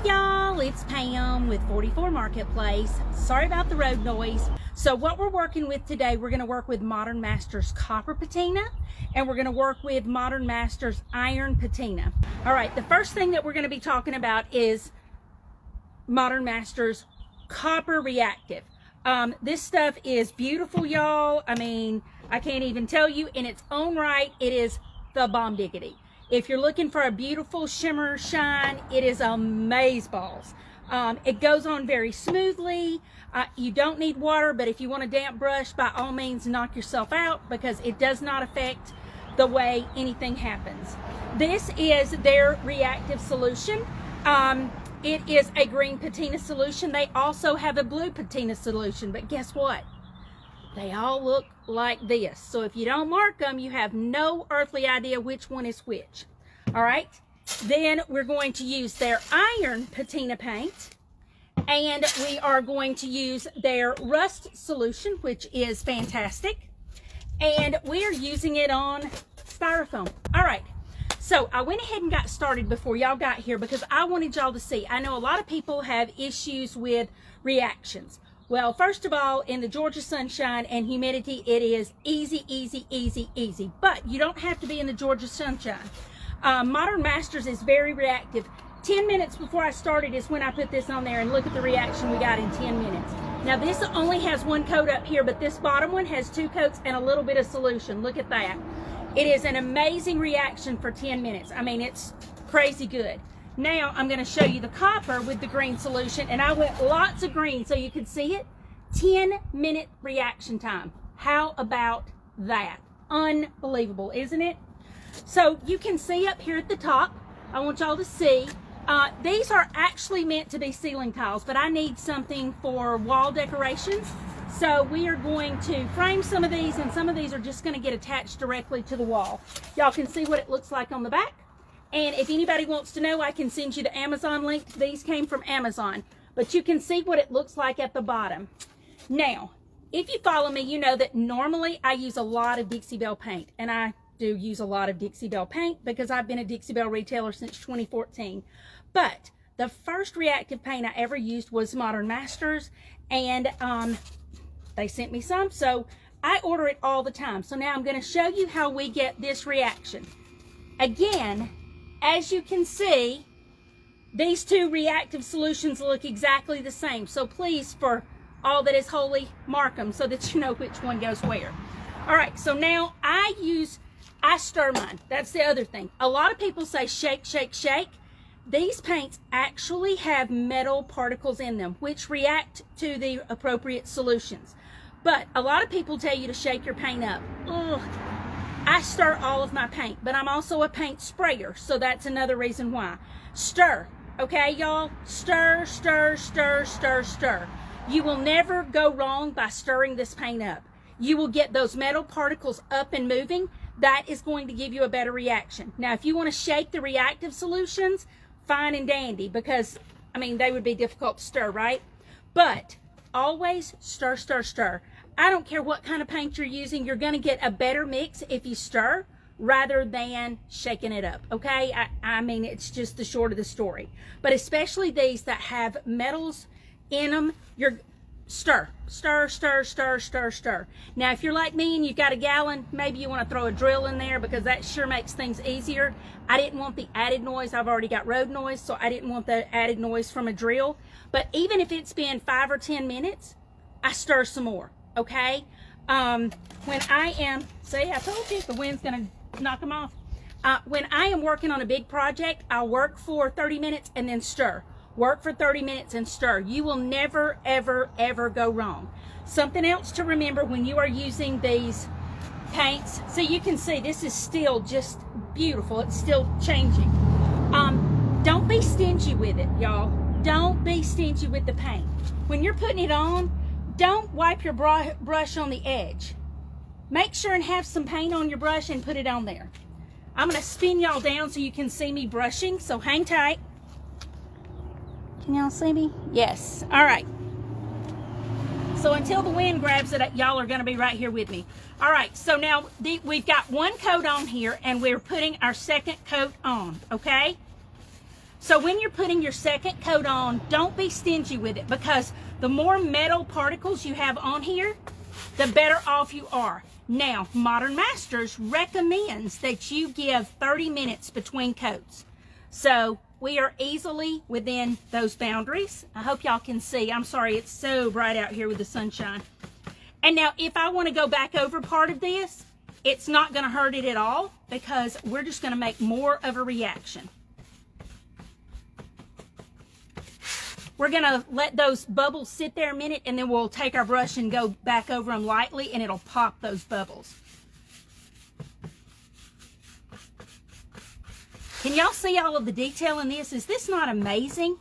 y'all, it's Pam with 44 Marketplace. Sorry about the road noise. So what we're working with today, we're going to work with Modern Masters copper patina, and we're going to work with Modern Masters iron patina. All right, the first thing that we're going to be talking about is Modern Masters copper reactive. This stuff is beautiful, y'all. I mean, I can't even tell you. In its own right, it is the bomb diggity. If you're looking for a beautiful shimmer shine, it is amazeballs. It goes on very smoothly. You don't need water, but if you want a damp brush, by all means knock yourself out, because it does not affect the way anything happens. This is their reactive solution. It is a green patina solution. They also have a blue patina solution, but guess what? They all look like this. So if you don't mark them, you have no earthly idea which one is which. All right. Then we're going to use their iron patina paint, and we are going to use their rust solution, which is fantastic. And we are using it on styrofoam. All right. So I went ahead and got started before y'all got here because I wanted y'all to see. I know a lot of people have issues with reactions. Well, first of all, in the Georgia sunshine and humidity, it is easy, easy, easy, easy. But you don't have to be in the Georgia sunshine. Modern Masters is very reactive. 10 minutes before I started is when I put this on there, and look at the reaction we got in 10 minutes. Now, this only has one coat up here, but this bottom one has 2 coats and a little bit of solution. Look at that. It is an amazing reaction for 10 minutes. I mean, it's crazy good. Now I'm going to show you the copper with the green solution, and I went lots of green so you could see it. 10-minute reaction time. How about that? Unbelievable, isn't it? So you can see up here at the top, I want y'all to see, these are actually meant to be ceiling tiles, but I need something for wall decorations. So we are going to frame some of these, and some of these are just going to get attached directly to the wall. Y'all can see what it looks like on the back. And if anybody wants to know, I can send you the Amazon link. These came from Amazon, but you can see what it looks like at the bottom. Now, if you follow me, you know that normally I use a lot of Dixie Belle paint, and I do use a lot of Dixie Belle paint because I've been a Dixie Belle retailer since 2014. But the first reactive paint I ever used was Modern Masters, and they sent me some, so I order it all the time. So now I'm going to show you how we get this reaction. Again, as you can see, these 2 reactive solutions look exactly the same. So please, for all that is holy, mark them so that you know which one goes where. All right, so now I stir mine. That's the other thing. A lot of people say shake, shake, shake. These paints actually have metal particles in them, which react to the appropriate solutions. But a lot of people tell you to shake your paint up. Ugh. I stir all of my paint, but I'm also a paint sprayer, so that's another reason why. Stir, okay, y'all? Stir, stir, stir, stir, stir. You will never go wrong by stirring this paint up. You will get those metal particles up and moving. That is going to give you a better reaction. Now, if you want to shake the reactive solutions, fine and dandy, because, I mean, they would be difficult to stir, right? But always stir, stir, stir. I don't care what kind of paint you're using, you're going to get a better mix if you stir rather than shaking it up, okay? I mean, it's just the short of the story. But especially these that have metals in them, you're stir, stir, stir, stir, stir, stir. Now, if you're like me and you've got a gallon, maybe you want to throw a drill in there because that sure makes things easier. I didn't want the added noise. I've already got road noise, so I didn't want the added noise from a drill. But even if it's been 5 or 10 minutes, I stir some more. Okay, when I am, see, I told you the wind's gonna knock them off. When I am working on a big project, I'll work for 30 minutes and then stir. Work for 30 minutes and stir. You will never, ever, ever go wrong. Something else to remember when you are using these paints, so you can see this is still just beautiful. It's still changing. Don't be stingy with it, y'all. Don't be stingy with the paint. When you're putting it on, don't wipe your brush on the edge. Make sure and have some paint on your brush and put it on there. I'm going to spin y'all down so you can see me brushing, so hang tight. Can y'all see me? Yes. All right. So until the wind grabs it, y'all are going to be right here with me. All right, so now we've got 1 coat on here, and we're putting our 2nd coat on, okay? So when you're putting your second coat on, don't be stingy with it, because the more metal particles you have on here, the better off you are. Now, Modern Masters recommends that you give 30 minutes between coats. So we are easily within those boundaries. I hope y'all can see. I'm sorry, it's so bright out here with the sunshine. And now if I want to go back over part of this, it's not going to hurt it at all, because we're just going to make more of a reaction. We're going to let those bubbles sit there a minute, and then we'll take our brush and go back over them lightly, and it'll pop those bubbles. Can y'all see all of the detail in this? Is this not amazing?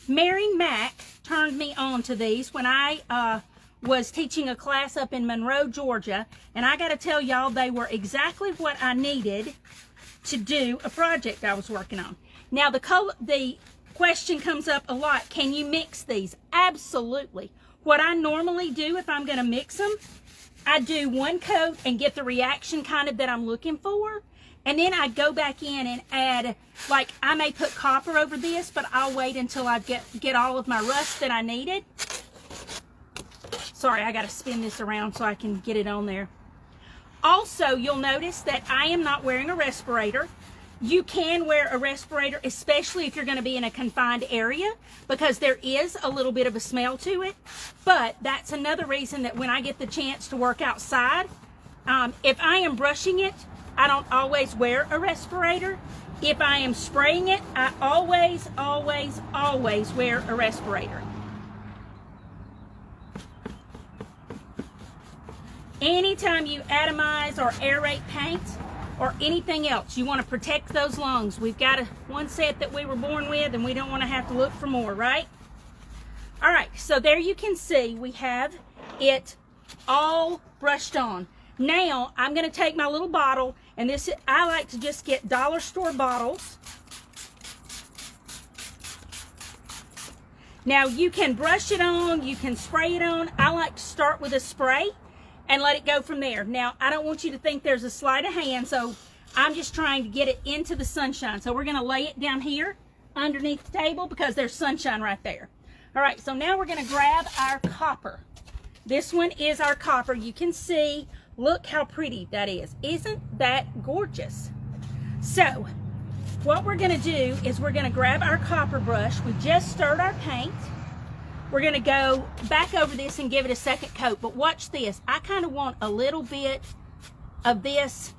Mary Mack turned me on to these when I was teaching a class up in Monroe, Georgia, and I got to tell y'all, they were exactly what I needed to do a project I was working on. Now, the question comes up a lot. Can you mix these? Absolutely. What I normally do if I'm going to mix them, I do one coat and get the reaction kind of that I'm looking for, and then I go back in and add, like, I may put copper over this, but I'll wait until I get all of my rust that I needed. Sorry, I got to spin this around so I can get it on there. Also, you'll notice that I am not wearing a respirator. You can wear a respirator, especially if you're going to be in a confined area, because there is a little bit of a smell to it. But that's another reason that when I get the chance to work outside, if I am brushing it, I don't always wear a respirator. If I am spraying it, I always, always, always wear a respirator. Anytime you atomize or aerate paint, or anything else, you want to protect those lungs. We've got one set that we were born with, and we don't want to have to look for more, right? All right, so there you can see we have it all brushed on. Now, I'm going to take my little bottle, and this, I like to just get dollar store bottles. Now, you can brush it on, you can spray it on. I like to start with a spray and let it go from there. Now, I don't want you to think there's a sleight of hand, so I'm just trying to get it into the sunshine. So we're going to lay it down here underneath the table because there's sunshine right there. All right, so now we're going to grab our copper. This one is our copper. You can see, look how pretty that is. Isn't that gorgeous? So what we're going to do is we're going to grab our copper brush. We just stirred our paint. We're going to go back over this and give it a second coat. But watch this. I kind of want a little bit of this,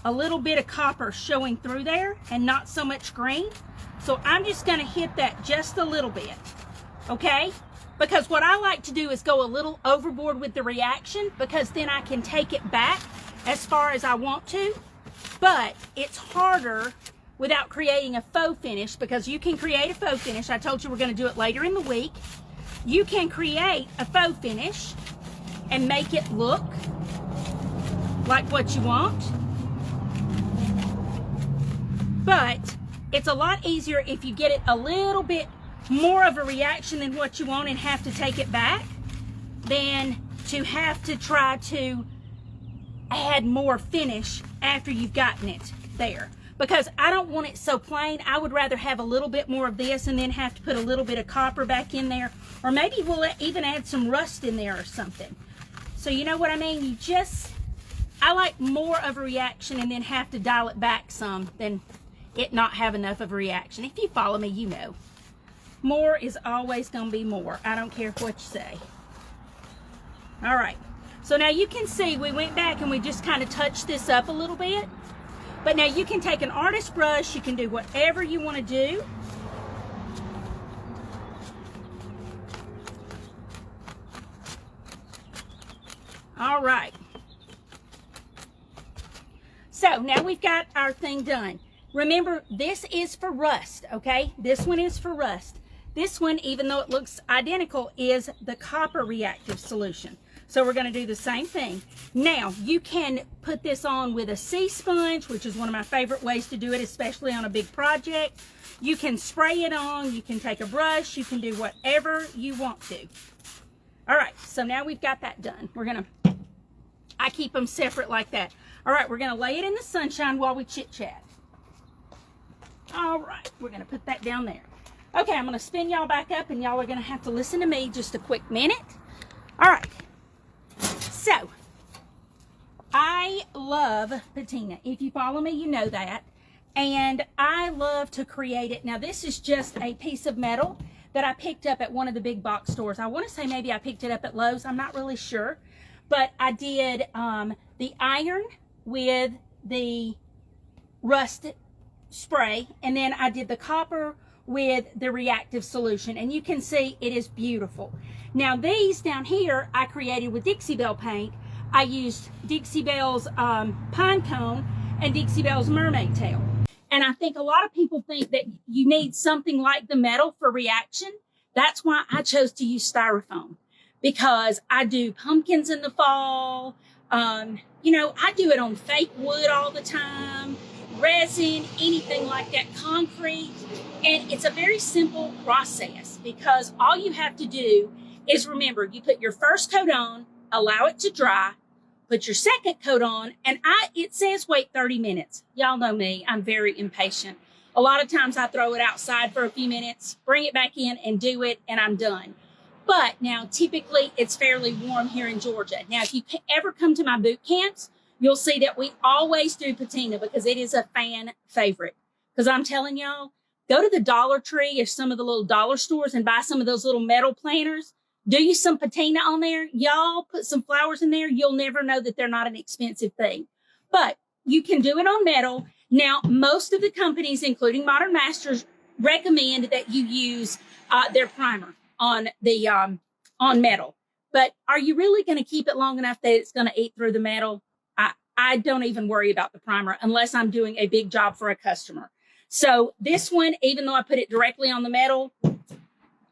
a little bit of copper showing through there and not so much green. So I'm just going to hit that just a little bit, okay? Because what I like to do is go a little overboard with the reaction, because then I can take it back as far as I want to. But it's harder without creating a faux finish, because you can create a faux finish. I told you we're going to do it later in the week. You can create a faux finish and make it look like what you want. But it's a lot easier if you get it a little bit more of a reaction than what you want and have to take it back, than to have to try to add more finish after you've gotten it there. Because I don't want it so plain. I would rather have a little bit more of this and then have to put a little bit of copper back in there. Or maybe we'll even add some rust in there or something. So you know what I mean? I like more of a reaction and then have to dial it back some than it not have enough of a reaction. If you follow me, you know. More is always going to be more. I don't care what you say. All right. So now you can see we went back and we just kind of touched this up a little bit. But now you can take an artist brush, you can do whatever you want to do. All right. So now we've got our thing done. Remember, this is for rust, okay? This one is for rust. This one, even though it looks identical, is the copper reactive solution. So we're going to do the same thing. Now, you can put this on with a sea sponge, which is one of my favorite ways to do it, especially on a big project. You can spray it on. You can take a brush. You can do whatever you want to. All right, so now we've got that done. I keep them separate like that. All right, we're going to lay it in the sunshine while we chit-chat. All right, we're gonna put that down there. Okay, I'm gonna spin y'all back up and y'all are gonna have to listen to me just a quick minute. All right, so I love patina. If you follow me, you know that. And I love to create it. Now, this is just a piece of metal that I picked up at one of the big box stores. I want to say maybe I picked it up at Lowe's. I'm not really sure. But I did the iron with the rust spray, and then I did the copper with the reactive solution, and you can see it is beautiful. Now these down here I created with Dixie Belle paint. I used Dixie Belle's pine cone and Dixie Belle's mermaid tail, and I think a lot of people think that you need something like the metal for reaction. That's why I chose to use styrofoam, because I do pumpkins in the fall. You know, I do it on fake wood all the time, resin, anything like that, concrete. And it's a very simple process, because all you have to do is remember, you put your first coat on, allow it to dry, put your second coat on, and it says wait 30 minutes. Y'all know me, I'm very impatient. A lot of times I throw it outside for a few minutes, bring it back in and do it, and I'm done. But now typically it's fairly warm here in Georgia. Now, if you ever come to my boot camps, you'll see that we always do patina, because it is a fan favorite. Because I'm telling y'all, go to the Dollar Tree or some of the little dollar stores and buy some of those little metal planters. Do you some patina on there. Y'all put some flowers in there. You'll never know that they're not an expensive thing. But you can do it on metal. Now, most of the companies, including Modern Masters, recommend that you use their primer on the on metal. But are you really going to keep it long enough that it's going to eat through the metal? I don't even worry about the primer unless I'm doing a big job for a customer. So this one, even though I put it directly on the metal,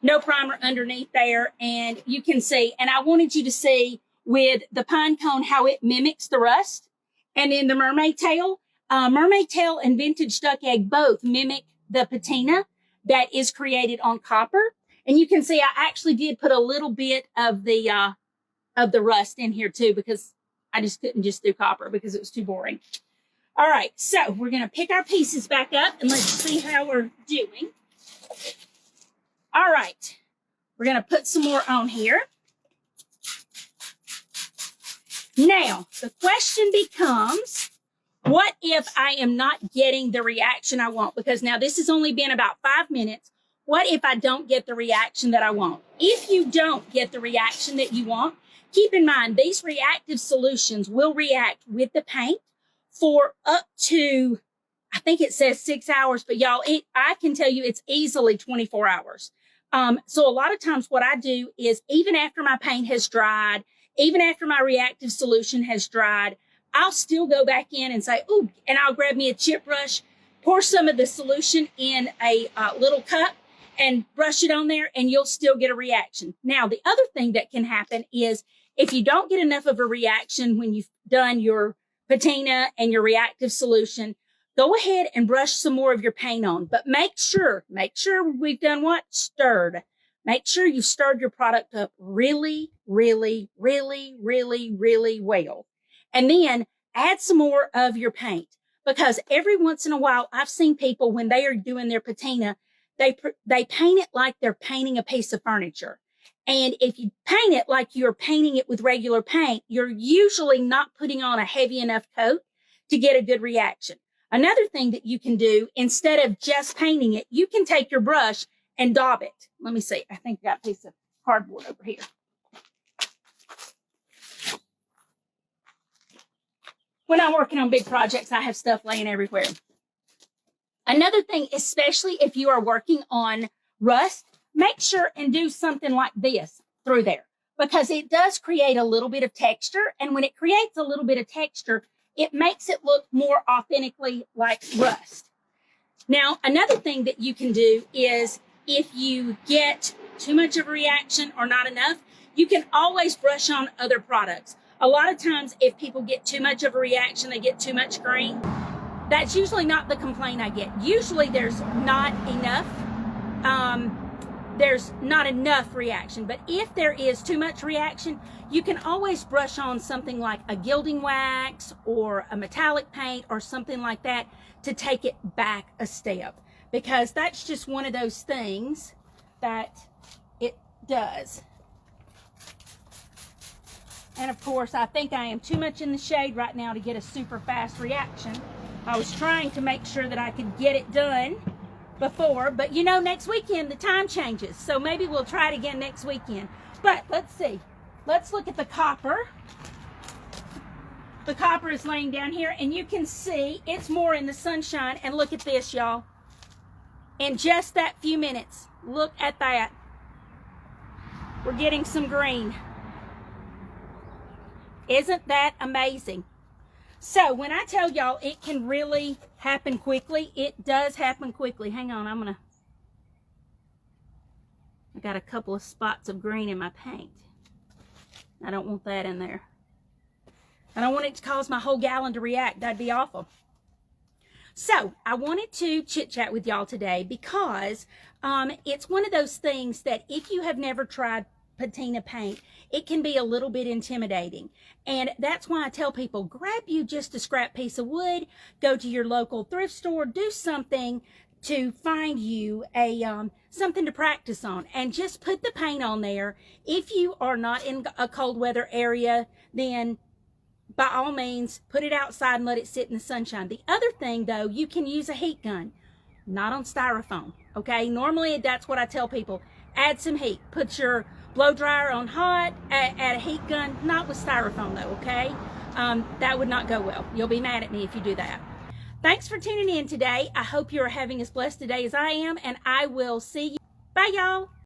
no primer underneath there. And you can see, and I wanted you to see with the pine cone how it mimics the rust. And then the mermaid tail and vintage duck egg both mimic the patina that is created on copper. And you can see I actually did put a little bit of the rust in here too, because I just couldn't just do copper because it was too boring. All right, so we're going to pick our pieces back up and let's see how we're doing. All right, we're going to put some more on here. Now, the question becomes, what if I am not getting the reaction I want? Because now this has only been about 5 minutes. What if I don't get the reaction that I want? If you don't get the reaction that you want, keep in mind, these reactive solutions will react with the paint for up to, I think it says 6 hours, but y'all, I can tell you it's easily 24 hours. So a lot of times what I do is, even after my paint has dried, even after my reactive solution has dried, I'll still go back in and say, ooh, and I'll grab me a chip brush, pour some of the solution in a little cup and brush it on there, and you'll still get a reaction. Now, the other thing that can happen is, if you don't get enough of a reaction when you've done your patina and your reactive solution, go ahead and brush some more of your paint on. But make sure we've done what? Stirred. Make sure you've stirred your product up really, really, really, really, really well. And then add some more of your paint, because every once in a while, I've seen people, when they are doing their patina, they paint it like they're painting a piece of furniture. And if you paint it like you're painting it with regular paint, you're usually not putting on a heavy enough coat to get a good reaction. Another thing that you can do, instead of just painting it, you can take your brush and daub it. Let me see. I think I got a piece of cardboard over here. When I'm working on big projects, I have stuff laying everywhere. Another thing, especially if you are working on rust, make sure and do something like this through there, because it does create a little bit of texture. And when it creates a little bit of texture, it makes it look more authentically like rust. Now, another thing that you can do is, if you get too much of a reaction or not enough, you can always brush on other products. A lot of times, if people get too much of a reaction, they get too much green. That's usually not the complaint I get. Usually there's not enough. There's not enough reaction. But if there is too much reaction, you can always brush on something like a gilding wax or a metallic paint or something like that to take it back a step. because that's just one of those things that it does. And of course, I think I am too much in the shade right now to get a super fast reaction. I was trying to make sure that I could get it done before, but you know, next weekend the time changes, so maybe we'll try it again next weekend. But let's see. Let's look at the copper. The copper is laying down here, and you can see it's more in the sunshine. And look at this, y'all. In just that few minutes, look at that. We're getting some green. Isn't that amazing? So when I tell y'all it can really happen quickly, it does happen quickly. Hang on, I got a couple of spots of green in my paint. I don't want that in there. I don't want it to cause my whole gallon to react. That'd be awful. So I wanted to chit chat with y'all today because it's one of those things that if you have never tried patina paint, it can be a little bit intimidating. And that's why I tell people, grab you just a scrap piece of wood, go to your local thrift store, do something to find you a something to practice on, and just put the paint on there. If you are not in a cold weather area, then by all means put it outside and let it sit in the sunshine. The other thing though, you can use a heat gun, not on styrofoam. Okay, normally that's what I tell people. Add some heat, put your blow dryer on hot, add a heat gun, not with styrofoam though. Okay, that would not go well. You'll be mad at me if you do that. Thanks for tuning in today. I hope you're having as blessed a day as I am, and I will see you. Bye, y'all.